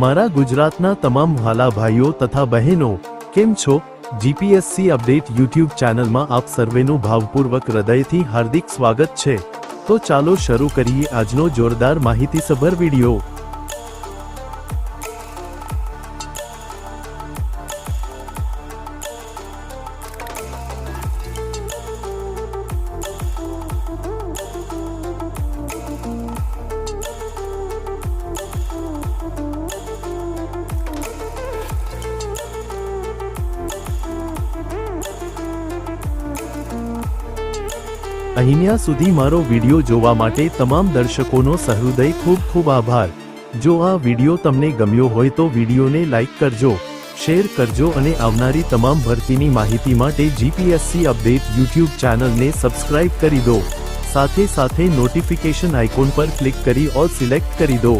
મારા ગુજરાતના તમામ વહાલા ભાઈઓ તથા બહેનો, કેમ છો? જીપીએસસી અપડેટ યુટ્યુબ ચેનલમાં આપ સર્વેનું ભાવપૂર્વક હૃદયથી હાર્દિક સ્વાગત છે। તો ચાલો શરૂ કરીએ આજનો જોરદાર માહિતીસભર વિડિયો। અહીંયા સુધી મારો વિડિયો જોવા માટે તમામ દર્શકોનો સહૃદય ખૂબ ખૂબ આભાર। જો આ વિડિયો તમને ગમ્યો હોય તો વિડિયોને લાઈક કરજો, શેર કરજો અને આવનારી તમામ ભરતીની માહિતી માટે જીપીએસસી અપડેટ યુટ્યુબ ચેનલને સબસ્ક્રાઇબ કરી દો। સાથે સાથે નોટિફિકેશન આઇકોન પર ક્લિક કરી ઓલ સિલેક્ટ કરી દો।